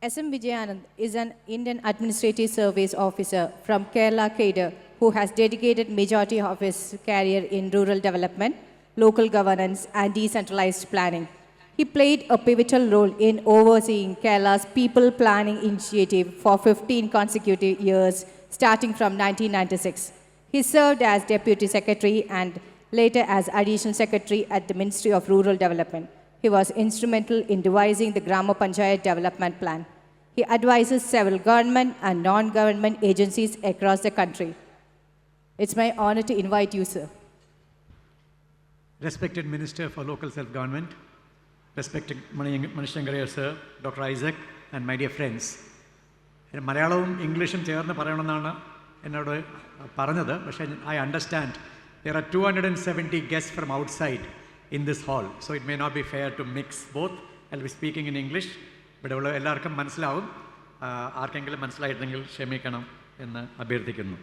S.M. Vijayanand is an Indian Administrative Service officer from Kerala cadre who has dedicated majority of his career in rural development, local governance, and decentralized planning. He played a pivotal role in overseeing Kerala's People Planning Initiative for 15 consecutive years, starting from 1996. He served as Deputy Secretary and later as Additional Secretary at the Ministry of Rural Development. He was instrumental in devising the Grama Panchayat Development Plan. He advises several government and non-government agencies across the country. It's my honor to invite you, sir. Respected Minister for Local Self-Government, respected Manishangaraya sir, Dr. Isaac, and my dear friends. മലയാളവും ഇംഗ്ലീഷും ചേർന്ന് പറയണമെന്നാണ് എന്നോട് പറഞ്ഞത്. പക്ഷേ I understand there are 270 guests from outside in this hall, so it may not be fair to mix both. I'll be speaking in English, but എല്ലാവർക്കും മനസ്സിലാവും. ആർക്കെങ്കിലും മനസ്സിലായിട്ടെങ്കിൽ ക്ഷമിക്കണം എന്ന് അഭ്യർത്ഥിക്കുന്നു.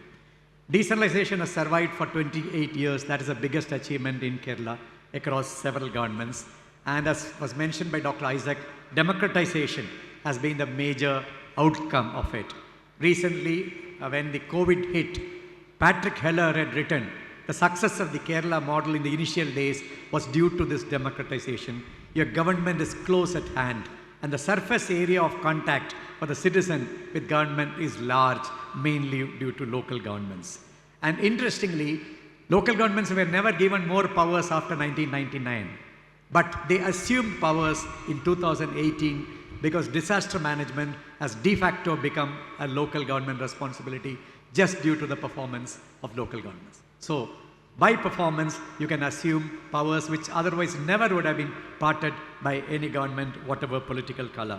Decentralization has survived for 28 years. That is the biggest achievement in Kerala across several governments. And as was mentioned by Dr. Isaac, democratization has been the major outcome of it. Recently, when the COVID hit, Patrick Heller had written, the success of the Kerala model in the initial days was due to this democratization. Your government is close at hand, and the surface area of contact for the citizen with government is large, mainly due to local governments. And interestingly, local governments were never given more powers after 1999, but they assumed powers in 2018 because disaster management has de facto become a local government responsibility just due to the performance of local governments. So, by performance, you can assume powers which otherwise never would have been parted by any government, whatever political color.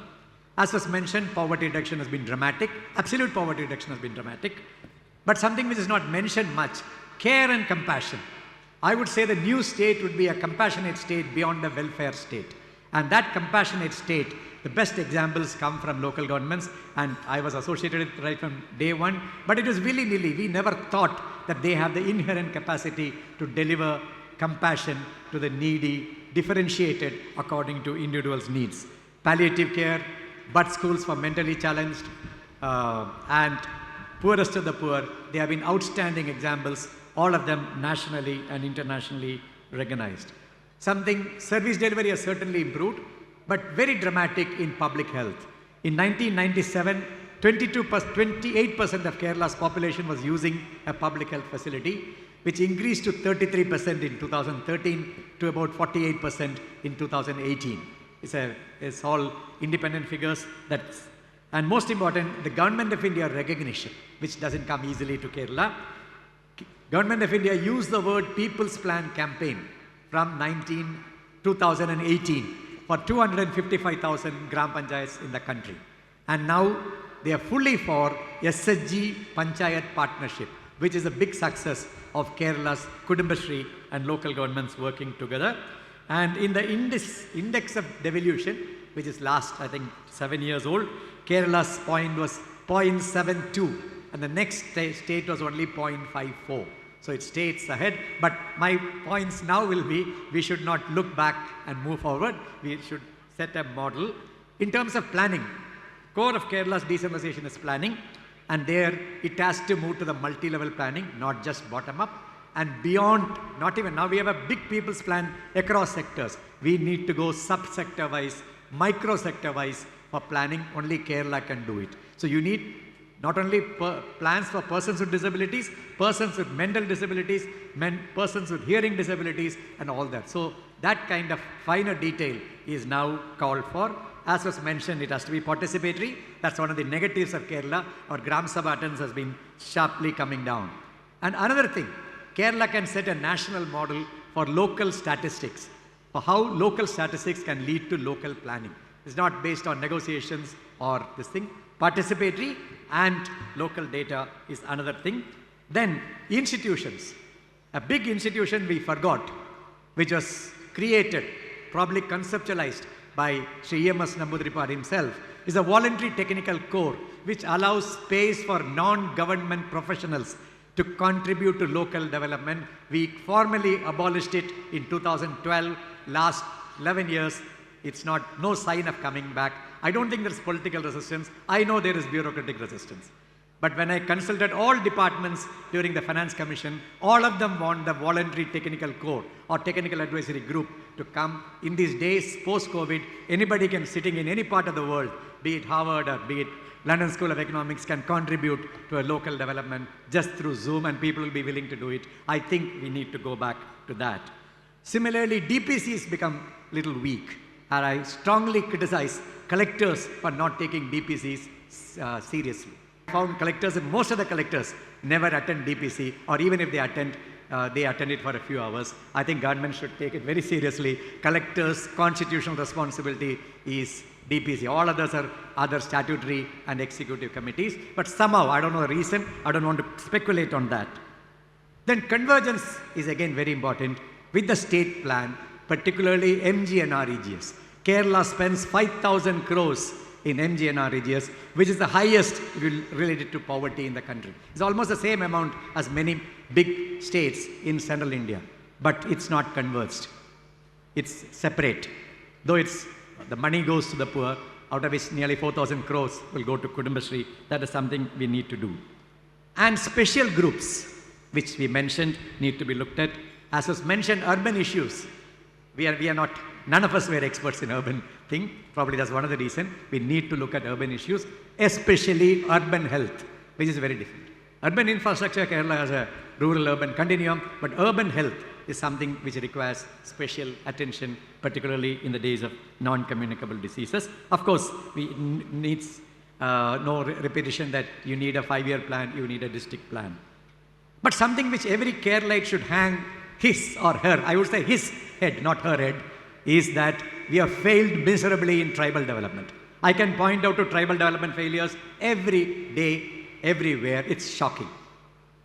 As was mentioned, poverty reduction has been dramatic. Absolute poverty reduction has been dramatic. But something which is not mentioned much, care and compassion. I would say the new state would be a compassionate state beyond the welfare state. And that compassionate state, the best examples come from local governments, and I was associated with it right from day one, but it was willy-nilly. We never thought that they have the inherent capacity to deliver compassion to the needy, differentiated according to individuals' needs. Palliative care, bud schools for mentally challenged, and poorest of the poor, they have been outstanding examples, all of them nationally and internationally recognized. Service delivery has certainly improved, but very dramatic in public health. In 1997, 28% of Kerala's population was using a public health facility, which increased to 33% in 2013 to about 48% in 2018. It's all independent figures. And most important, the Government of India recognition, which doesn't come easily to Kerala. Government of India used the word People's Plan campaign from 2018 for 255,000 Gram Panchayats in the country. And now they are fully for SHG Panchayat partnership, which is a big success of Kerala's Kudumbashri and local governments working together. And in the index of devolution, which is last, I think, 7 years old, Kerala's point was 0.72, and the next state was only 0.54. So it stays ahead, but my points now will be, we should not look back and move forward. We should set a model. In terms of planning, core of Kerala's decentralization is planning, and there it has to move to the multi-level planning, not just bottom-up. And beyond, not even, now we have a big people's plan across sectors. We need to go sub-sector-wise, micro-sector-wise for planning. Only Kerala can do it. So you need not only plans for persons with disabilities, persons with mental disabilities, persons with hearing disabilities, and all that. So that kind of finer detail is now called for. As was mentioned, it has to be participatory. That's one of the negatives of Kerala. Our Gram Sabha attendance has been sharply coming down. And another thing, Kerala can set a national model for local statistics, for how local statistics can lead to local planning. It's not based on negotiations or this thing. Participatory and local data is another thing. Then institutions. A big institution we forgot, which was created, probably conceptualized by Sri E.M.S. Namboodiripad himself, is a voluntary technical corps which allows space for non-government professionals to contribute to local development. We formally abolished it in 2012. Last 11 years, It's not, no sign of coming back. I don't think there's political resistance. I know there is bureaucratic resistance. But when I consulted all departments during the Finance Commission, all of them want the voluntary technical core or technical advisory group to come. In these days, post-COVID, anybody can, sitting in any part of the world, be it Harvard or be it London School of Economics, can contribute to a local development just through Zoom, and people will be willing to do it. I think we need to go back to that. Similarly, DPCs become a little weak, and I strongly criticize collectors for not taking DPCs seriously. I found collectors, and most of the collectors never attend DPC, or even if they attend it for a few hours. I think government should take it very seriously. Collectors' constitutional responsibility is DPC. All others are other statutory and executive committees. But somehow, I don't know the reason, I don't want to speculate on that. Then convergence is again very important with the state plan, particularly MGNREGS. Kerala spends 5,000 crores in MGNREGS, which is the highest related to poverty in the country. It's almost the same amount as many big states in central India, but it's not converged. It's separate. Though the money goes to the poor, out of which nearly 4,000 crores will go to Kudumbashree. That is something we need to do. And special groups, which we mentioned, need to be looked at. As was mentioned, urban issues. We are not, none of us were experts in urban thing. Probably that's one of the reasons. We need to look at urban issues, especially urban health, which is very different. Urban infrastructure, Kerala has a rural-urban continuum, but urban health is something which requires special attention, particularly in the days of non-communicable diseases. Of course, we needs no repetition that you need a 5-year plan, you need a district plan. But something which every Keralite should hang his or her, I would say his head, not her head, is that we have failed miserably in tribal development. I can point out to tribal development failures every day, everywhere. It's shocking.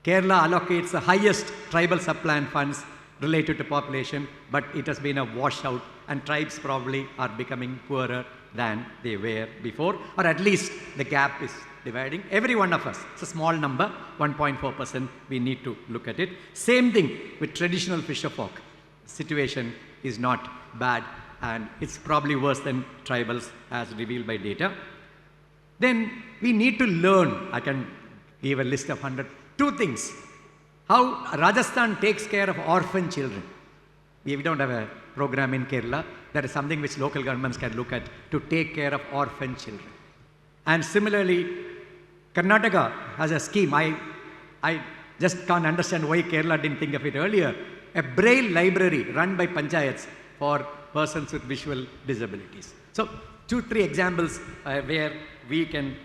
Kerala allocates the highest tribal sub-plan funds related to population, but it has been a washout, and tribes probably are becoming poorer than they were before, or at least the gap is dividing. Every one of us, it's a small number, 1.4%, we need to look at it. Same thing with traditional fisherfolk. Situation is not bad, and it's probably worse than tribals as revealed by data. Then we need to learn, I can give a list of 2 things. How Rajasthan takes care of orphan children. We don't have a program in Kerala. That is something which local governments can look at to take care of orphan children. And similarly, Karnataka has a scheme. I just can't understand why Kerala didn't think of it earlier. A braille library run by panchayats for persons with visual disabilities. So 2-3 examples where we can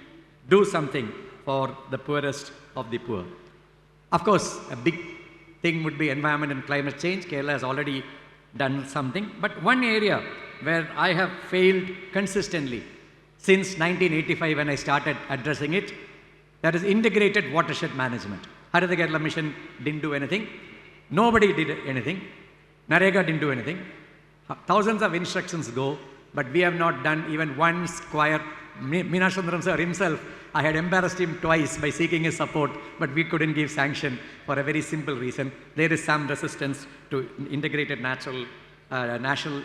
do something for the poorest of the poor. Of course, a big thing would be environment and climate change. Kerala has already done something. But one area where I have failed consistently since 1985 when I started addressing it, that is integrated watershed management. Haritha Kerala Mission didn't do anything. Nobody did anything. Narega didn't do anything. Thousands of instructions go, but we have not done even one square. Meenasundram sir himself, I had embarrassed him twice by seeking his support, but we couldn't give sanction for a very simple reason. There is some resistance to integrated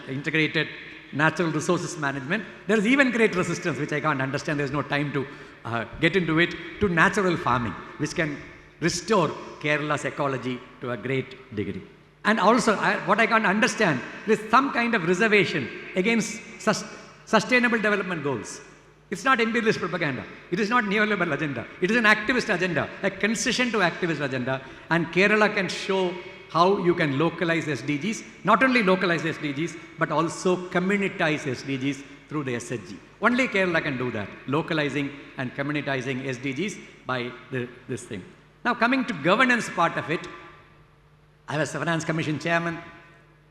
integrated natural resources management. There is even great resistance, which I can't understand. There's no time to get into it, to natural farming, which can restore Kerala's ecology to a great degree. And also, what I can't understand is some kind of reservation against sustainable development goals. It's not imperialist propaganda. It is not neoliberal agenda. It is an activist agenda, a concession to activist agenda. And Kerala can show how you can localize SDGs, not only localize SDGs, but also communitize SDGs through the SHG. Only Kerala can do that, localizing and communitizing SDGs by this thing. Now coming to governance part of it, I was a Finance Commission chairman.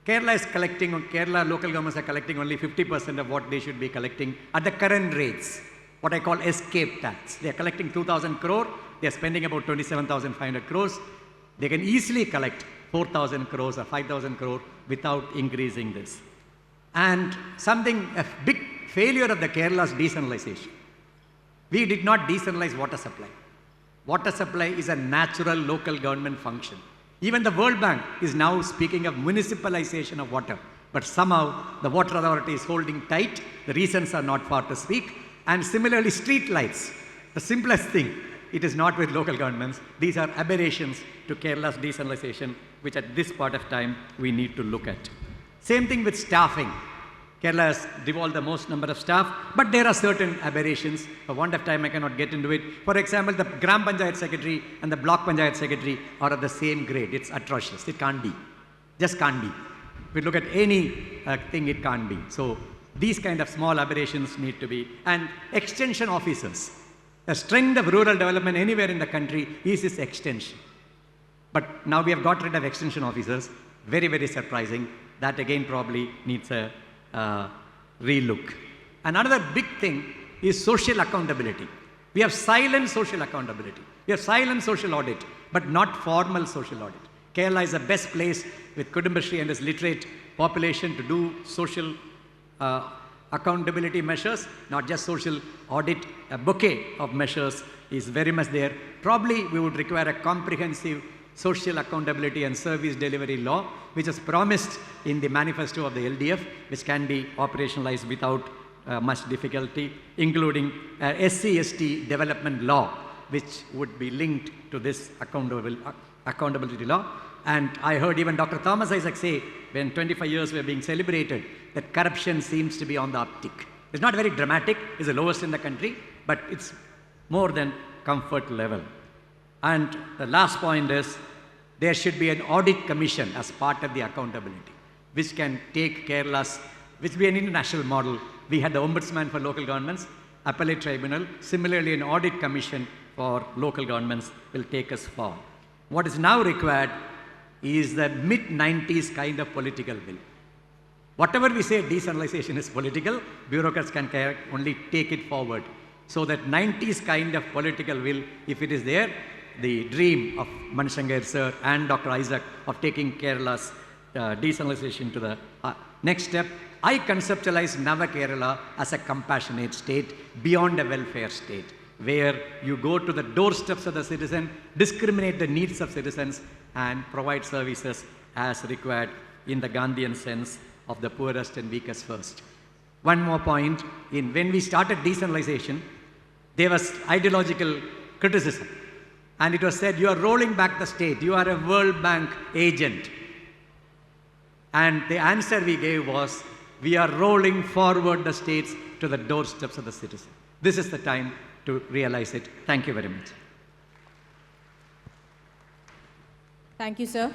Kerala local governments are collecting only 50% of what they should be collecting at the current rates, what I call escape tax. They are collecting 2,000 crore, they are spending about 27,500 crores. They can easily collect 4,000 crores or 5,000 crore without increasing this. And a big failure of the Kerala's decentralization. We did not decentralize water supply. Water supply is a natural local government function. Even the World Bank is now speaking of municipalization of water. But somehow the water authority is holding tight. The reasons are not far to speak. And similarly, street lights, the simplest thing, it is not with local governments. These are aberrations to Kerala's decentralization, which at this part of time we need to look at. Same thing with staffing. Kerala has devolved the most number of staff, but there are certain aberrations. For want of time, I cannot get into it. For example, the Gram Panchayat Secretary and the Block Panchayat Secretary are of the same grade. It's atrocious. It can't be. Just can't be. If we look at any thing, it can't be. So these kind of small aberrations need to be. And extension officers. The strength of rural development anywhere in the country is its extension. But now we have got rid of extension officers. Very, very surprising. That again probably needs a relook. Another big thing is social accountability. We have silent social accountability. We have silent social audit, but not formal social audit. Kerala is the best place with Kudumbashree and its literate population to do social accountability measures, not just social audit. A bouquet of measures is very much there. Probably we would require a comprehensive social accountability and service delivery law, which is promised in the manifesto of the LDF, which can be operationalized without much difficulty, including SC/ST development law, which would be linked to this accountability law. And I heard even Dr. Thomas Isaac say, when 25 years were being celebrated, that corruption seems to be on the uptick. It's not very dramatic, it's the lowest in the country, but it's more than comfort level. And the last point is, there should be an audit commission as part of the accountability, which can take Kerala's, which will be an international model. We had the Ombudsman for local governments, appellate tribunal. Similarly, an audit commission for local governments will take us far. What is now required is the mid-90s kind of political will. Whatever we say decentralization is political, bureaucrats can only take it forward. So that 90s kind of political will, if it is there, the dream of Manishankar sir and Dr. Isaac of taking Kerala's decentralization to the next step. I conceptualize Nava Kerala as a compassionate state beyond a welfare state, where you go to the doorsteps of the citizen, discriminate the needs of citizens, and provide services as required in the Gandhian sense of the poorest and weakest first. One more point, when we started decentralization, there was ideological criticism. And it was said, you are rolling back the state, you are a World Bank agent. And the answer we gave was, we are rolling forward the states to the doorsteps of the citizen. This is the time to realize it. Thank you very much. Thank you, sir.